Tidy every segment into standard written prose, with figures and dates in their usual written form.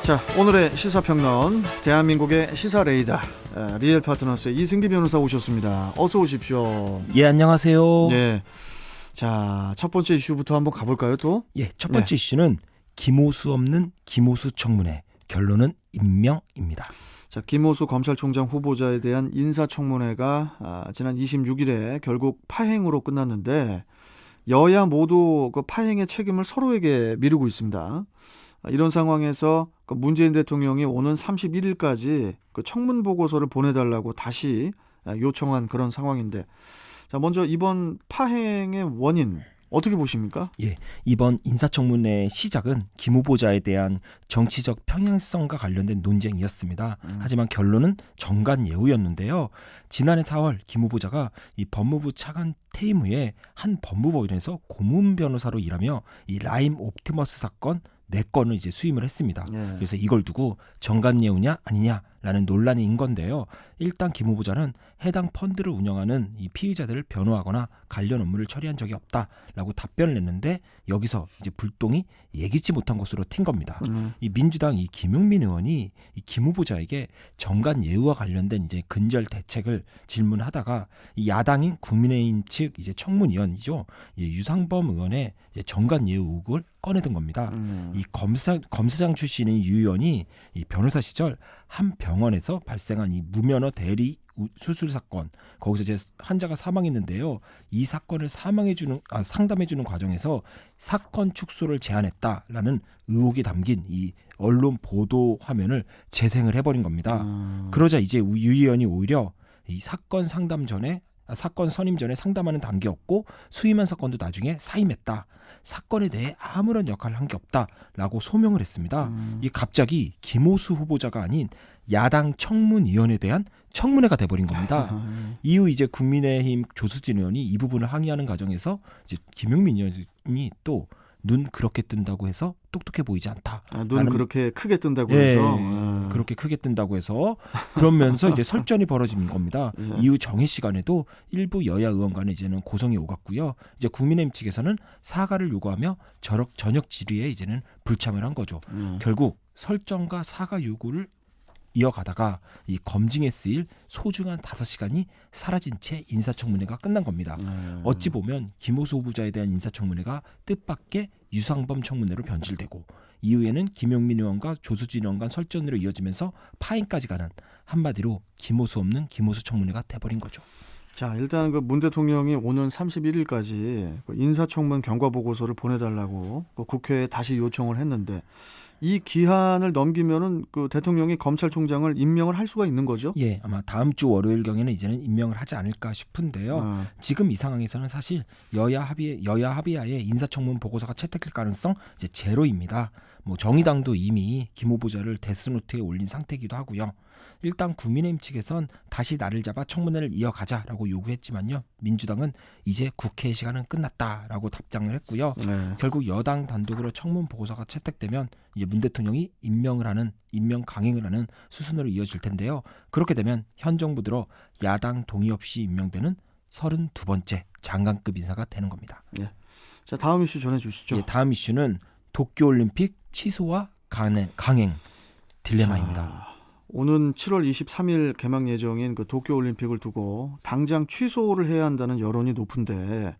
자, 오늘의 시사평론 대한민국의 시사레이더 리얼파트너스의 이승기 변호사 오셨습니다. 어서 오십시오. 예, 안녕하세요. 예. 자, 첫 번째 이슈부터 한번 가볼까요, 또? 예, 첫 번째 이슈는 김오수 없는 김오수 청문회, 결론은 임명입니다. 자, 김오수 검찰총장 후보자에 대한 인사청문회가 지난 26일에 결국 파행으로 끝났는데 여야 모두 그 파행의 책임을 서로에게 미루고 있습니다. 이런 상황에서 문재인 대통령이 오는 31일까지 그 청문 보고서를 보내달라고 다시 요청한 그런 상황인데, 자, 먼저 이번 파행의 원인 어떻게 보십니까? 예, 이번 인사청문회의 시작은 김 후보자에 대한 정치적 평행성과 관련된 논쟁이었습니다. 하지만 결론은 정관예우였는데요. 지난해 4월 김 후보자가 이 법무부 차관 퇴임 후에 한 법무법인에서 고문 변호사로 일하며 이 라임 옵티머스 사건 4건을 이제 수임을 했습니다. 예. 그래서 이걸 두고 정관예우냐 아니냐라는 논란이 인 건데요. 일단 김 후보자는 해당 펀드를 운영하는 이 피의자들을 변호하거나 관련 업무를 처리한 적이 없다라고 답변을 냈는데 여기서 이제 불똥이 예기치 못한 곳으로 튄 겁니다. 이 민주당 이 김용민 의원이 이 김 후보자에게 정관예우와 관련된 이제 근절 대책을 질문하다가 이 야당인 국민의힘 측 이제 청문위원이죠. 유상범 의원의 이제 정관예우 의혹을 꺼내든 겁니다. 이 검사장 출신인 유 의원이 이 변호사 시절 한 병원에서 발생한 이 무면허 대리 수술 사건, 거기서 이제 환자가 사망했는데요. 이 사건을 상담해주는 과정에서 사건 축소를 제안했다라는 의혹이 담긴 이 언론 보도 화면을 재생을 해버린 겁니다. 그러자 이제 유 의원이 오히려 이 사건 선임 전에 상담하는 단계였고 수임한 사건도 나중에 사임했다. 사건에 대해 아무런 역할을 한 게 없다라고 소명을 했습니다. 이 갑자기 김오수 후보자가 아닌 야당 청문위원에 대한 청문회가 돼버린 겁니다. 이후 이제 국민의힘 조수진 의원이 이 부분을 항의하는 과정에서 이제 김용민 의원이 또 눈 그렇게 뜬다고 해서 똑똑해 보이지 않다. 눈 그렇게 크게 뜬다고 예, 해서 그렇게 크게 뜬다고 해서 그러면서 이제 설전이 벌어지는 겁니다. 이후 정회 시간에도 일부 여야 의원 간에 이제는 고성이 오갔고요. 이제 국민의힘 측에서는 사과를 요구하며 저녁 질의에 이제는 불참을 한 거죠. 결국 설전과 사과 요구를 이어가다가 이 검증에 쓰일 소중한 5시간이 사라진 채 인사청문회가 끝난 겁니다. 어찌 보면 김오수 후보자에 대한 인사청문회가 뜻밖의 유상범 청문회로 변질되고 이후에는 김용민 의원과 조수진 의원 간 설전으로 이어지면서 파행까지 가는 한마디로 김오수 없는 김오수 청문회가 돼버린 거죠. 자, 일단 그 문 대통령이 오는 31일까지 인사청문 경과보고서를 보내달라고 국회에 다시 요청을 했는데 이 기한을 넘기면은 그 대통령이 검찰총장을 임명을 할 수가 있는 거죠? 예, 아마 다음 주 월요일경에는 이제는 임명을 하지 않을까 싶은데요. 지금 이 상황에서는 사실 여야 합의하에 인사청문 보고서가 채택될 가능성 이제 제로입니다. 뭐 정의당도 이미 김 후보자를 데스노트에 올린 상태이기도 하고요. 일단 국민의힘 측에선 다시 날을 잡아 청문회를 이어가자라고 요구했지만요. 민주당은 이제 국회의 시간은 끝났다라고 답장을 했고요. 결국 여당 단독으로 청문 보고서가 채택되면 이제 문 대통령이 임명 강행을 하는 수순으로 이어질 텐데요. 그렇게 되면 현 정부 들어 야당 동의 없이 임명되는 32번째 장관급 인사가 되는 겁니다. 예. 자, 다음 이슈 전해주시죠. 예, 다음 이슈는 도쿄올림픽 취소와 강행 딜레마입니다. 자, 오는 7월 23일 개막 예정인 그 도쿄올림픽을 두고 당장 취소를 해야 한다는 여론이 높은데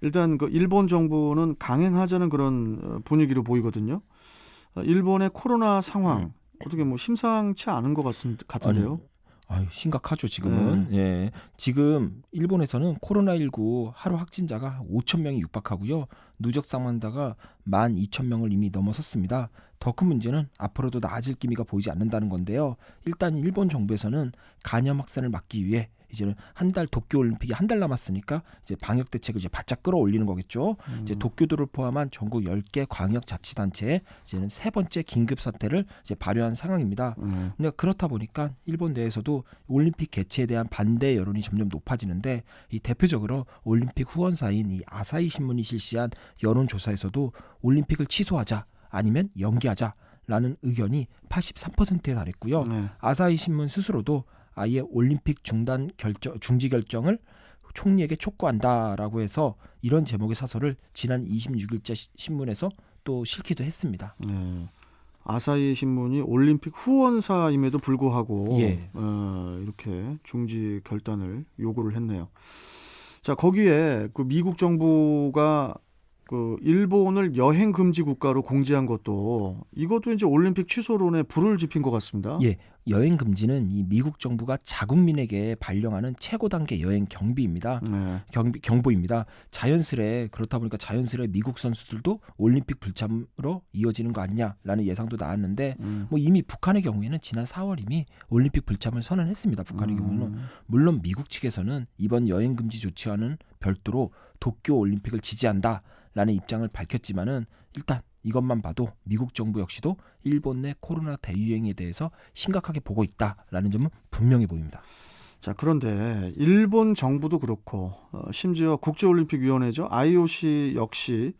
일단 그 일본 정부는 강행하자는 그런 분위기로 보이거든요. 일본의 코로나 상황 어떻게 뭐 심상치 않은 것 같은데요. 심각하죠 지금은. 예, 지금 일본에서는 코로나19 하루 확진자가 5,000명이 육박하고요. 누적 사망자가 12,000명을 이미 넘어섰습니다. 더 큰 문제는 앞으로도 나아질 기미가 보이지 않는다는 건데요. 일단 일본 정부에서는 간염 확산을 막기 위해 이제는 도쿄올림픽이 한 달 남았으니까 이제 방역 대책을 이제 바짝 끌어올리는 거겠죠. 이제 도쿄도를 포함한 전국 10개 광역자치단체에 이제는 3번째 긴급 사태를 이제 발효한 상황입니다. 근데 그렇다 보니까 일본 내에서도 올림픽 개최에 대한 반대 여론이 점점 높아지는데 이 대표적으로 올림픽 후원사인 이 아사히 신문이 실시한 여론조사에서도 올림픽을 취소하자 아니면 연기하자라는 의견이 83%에 달했고요. 아사히 신문 스스로도 아예 올림픽 중지 결정을 총리에게 촉구한다라고 해서 이런 제목의 사설을 지난 26일자 신문에서 또 실기도 했습니다. 아사히 신문이 올림픽 후원사임에도 불구하고 예. 이렇게 중지 결단을 요구를 했네요. 자, 거기에 그 미국 정부가 그 일본을 여행 금지 국가로 공지한 것도 이것도 이제 올림픽 취소론에 불을 지핀 것 같습니다. 예, 여행 금지는 이 미국 정부가 자국민에게 발령하는 최고 단계 여행 경비입니다. 네. 경보입니다. 그렇다 보니까 자연스레 미국 선수들도 올림픽 불참으로 이어지는 거 아니냐라는 예상도 나왔는데 뭐 이미 북한의 경우에는 지난 4월 이미 올림픽 불참을 선언했습니다. 북한의 경우는 물론 미국 측에서는 이번 여행 금지 조치와는 별도로 도쿄 올림픽을 지지한다라는 입장을 밝혔지만은 일단 이것만 봐도 미국 정부 역시도 일본 내 코로나 대유행에 대해서 심각하게 보고 있다라는 점은 분명히 보입니다. 자, 그런데 일본 정부도 그렇고 심지어 국제올림픽위원회죠. IOC 역시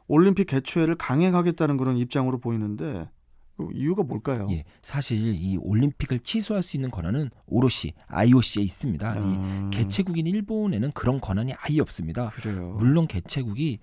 올림픽 개최를 강행하겠다는 그런 입장으로 보이는데 그 이유가 뭘까요? 예, 사실 이 올림픽을 취소할 수 있는 권한은 오롯이 IOC에 있습니다. 이 개최국인 일본에는 그런 권한이 아예 없습니다. 그래요. 물론 개최국이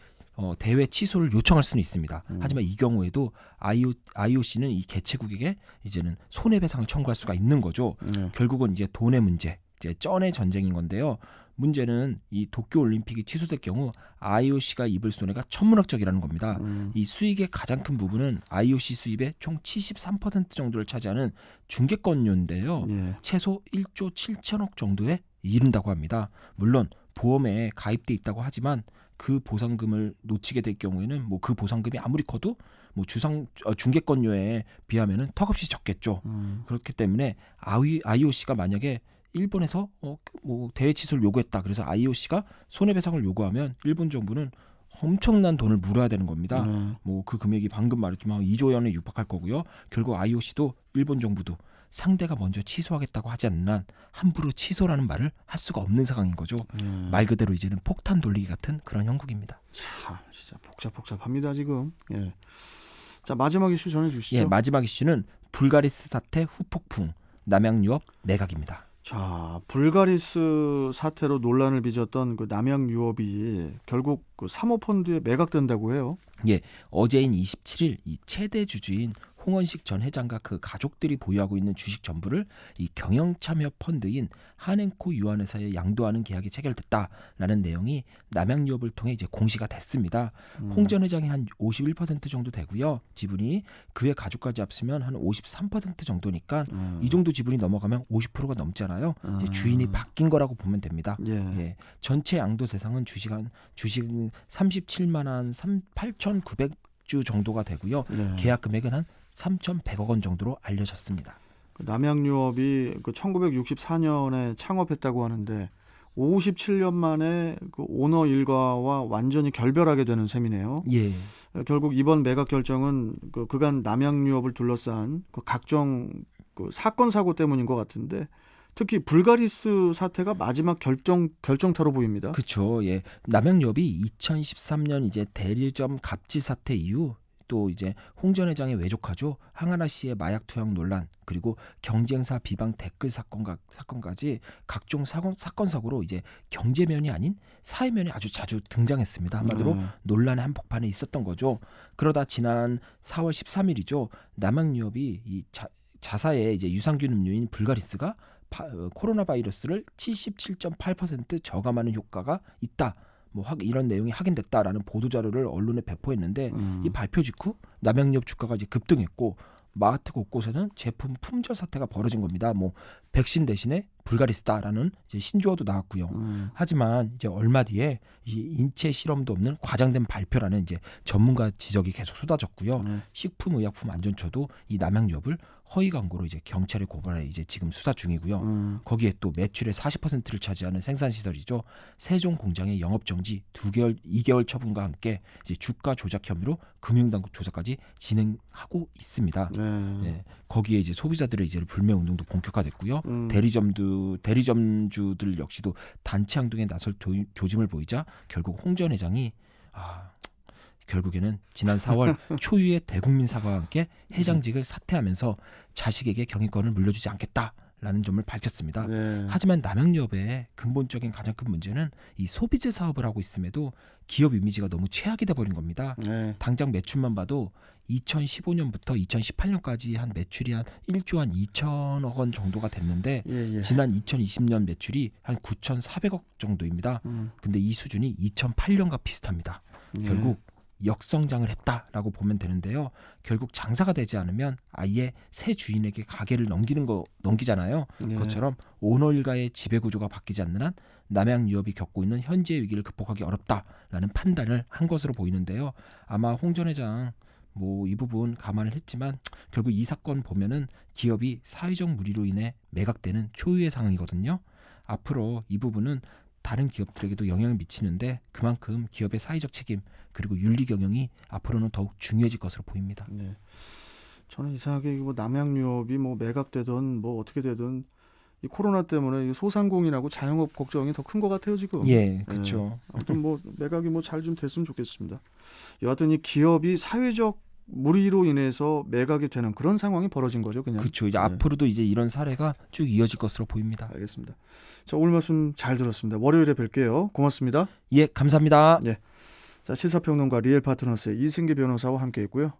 대회 취소를 요청할 수는 있습니다. 하지만 이 경우에도 IOC는 이 개최국에게 이제는 손해배상을 청구할 수가 있는 거죠. 결국은 이제 돈의 문제, 이제 쩐의 전쟁인 건데요. 문제는 이 도쿄 올림픽이 취소될 경우 IOC가 입을 손해가 천문학적이라는 겁니다. 이 수익의 가장 큰 부분은 IOC 수입의 총 73% 정도를 차지하는 중계권료인데요. 예. 최소 1조 7천억 정도에 이른다고 합니다. 물론 보험에 가입돼 있다고 하지만 그 보상금을 놓치게 될 경우에는 뭐 그 보상금이 아무리 커도 뭐 중계권료에 비하면은 턱없이 적겠죠. 그렇기 때문에 IOC가 만약에 일본에서 뭐 대회 취소를 요구했다. 그래서 IOC가 손해배상을 요구하면 일본 정부는 엄청난 돈을 물어야 되는 겁니다. 뭐 그 금액이 방금 말했지만 2조 원에 육박할 거고요. 결국 IOC도 일본 정부도 상대가 먼저 취소하겠다고 하지 않는 한 함부로 취소라는 말을 할 수가 없는 상황인 거죠. 말 그대로 이제는 폭탄 돌리기 같은 그런 형국입니다. 참 진짜 복잡합니다 지금. 예. 자, 마지막 이슈 전해주시죠. 예, 마지막 이슈는 불가리스 사태 후폭풍, 남양 유업 매각입니다. 자, 불가리스 사태로 논란을 빚었던 그 남양 유업이 결국 그 사모펀드에 매각된다고 해요. 예, 어제인 27일 이 최대 주주인 홍원식 전 회장과 그 가족들이 보유하고 있는 주식 전부를 이 경영참여 펀드인 한행코 유한회사에 양도하는 계약이 체결됐다라는 내용이 남양유업을 통해 이제 공시가 됐습니다. 홍 전 회장이 한 51% 정도 되고요. 지분이 그의 가족까지 합치면 한 53% 정도니까 이 정도 지분이 넘어가면 50%가 넘잖아요. 이제 주인이 바뀐 거라고 보면 됩니다. 예. 전체 양도 대상은 주식은 37만 한 8,900주 정도가 되고요. 계약 금액은 한 3,100억 원 정도로 알려졌습니다. 남양유업이 그 1964년에 창업했다고 하는데 57년 만에 그 오너 일가와 완전히 결별하게 되는 셈이네요. 예. 결국 이번 매각 결정은 그간 남양유업을 둘러싼 그 각종 그 사건 사고 때문인 것 같은데 특히 불가리스 사태가 마지막 결정타로 보입니다. 그렇죠. 예. 남양유업이 2013년 이제 대리점 갑질 사태 이후 또 이제 홍 전 회장의 외조카죠. 항하나 씨의 마약 투약 논란 그리고 경쟁사 비방 댓글 사건까지 각종 사건 사고로 이제 경제면이 아닌 사회면이 아주 자주 등장했습니다. 한마디로 논란의 한복판에 있었던 거죠. 그러다 지난 4월 13일이죠. 남양유업이 이 자사의 이제 유산균 음료인 불가리스가 코로나 바이러스를 77.8% 저감하는 효과가 있다. 뭐 이런 내용이 확인됐다라는 보도 자료를 언론에 배포했는데 이 발표 직후 남양유업 주가가 이제 급등했고 마트 곳곳에는 제품 품절 사태가 벌어진 겁니다. 뭐 백신 대신에 불가리스다라는 이제 신조어도 나왔고요. 하지만 이제 얼마 뒤에 이 인체 실험도 없는 과장된 발표라는 이제 전문가 지적이 계속 쏟아졌고요. 식품의약품안전처도 이 남양유업을 허위 광고로 이제 경찰에 고발해 이제 지금 수사 중이고요. 거기에 또 매출의 40%를 차지하는 생산 시설이죠. 세종 공장의 영업 정지 2개월 처분과 함께 이제 주가 조작 혐의로 금융당국 조사까지 진행하고 있습니다. 네. 거기에 이제 소비자들의 이제 불매 운동도 본격화됐고요. 대리점주들 역시도 단체 행동에 나설 조짐을 보이자 결국 홍 전 회장이 결국에는 지난 4월 초유의 대국민 사과와 함께 회장직을 사퇴하면서 자식에게 경영권을 물려주지 않겠다라는 라는 점을 밝혔습니다. 네. 하지만 남양유업의 근본적인 가장 큰 문제는 이 소비재 사업을 하고 있음에도 기업 이미지가 너무 최악이 돼버린 겁니다. 네. 당장 매출만 봐도 2015년부터 2018년까지 한 매출이 한 1조 한 2천억 원 정도가 됐는데 예, 예. 지난 2020년 매출이 한 9,400억 정도입니다. 근데 이 수준이 2008년과 비슷합니다. 예. 결국 역성장을 했다라고 보면 되는데요. 결국 장사가 되지 않으면 아예 새 주인에게 가게를 넘기잖아요. 예. 그것처럼 오너 일가의 지배 구조가 바뀌지 않는 한 남양유업이 겪고 있는 현재의 위기를 극복하기 어렵다라는 판단을 한 것으로 보이는데요. 아마 홍 전 회장 뭐 이 부분 감안을 했지만 결국 이 사건 보면은 기업이 사회적 물의로 인해 매각되는 초유의 상황이거든요. 앞으로 이 부분은 다른 기업들에게도 영향을 미치는데 그만큼 기업의 사회적 책임 그리고 윤리 경영이 앞으로는 더욱 중요해질 것으로 보입니다. 네. 저는 이상하게 뭐 남양유업이 뭐 매각되든 뭐 어떻게 되든 이 코로나 때문에 이 소상공인하고 자영업 걱정이 더 큰 것 같아요 지금. 예, 그렇죠. 아무튼 뭐 매각이 뭐 잘 좀 됐으면 좋겠습니다. 여하튼 이 기업이 사회적 무리로 인해서 매각이 되는 그런 상황이 벌어진 거죠, 그냥. 그렇죠. 이제 앞으로도 이제 이런 사례가 쭉 이어질 것으로 보입니다. 알겠습니다. 자, 오늘 말씀 잘 들었습니다. 월요일에 뵐게요. 고맙습니다. 예, 감사합니다. 자, 시사평론가 리얼 파트너스의 이승기 변호사와 함께했고요.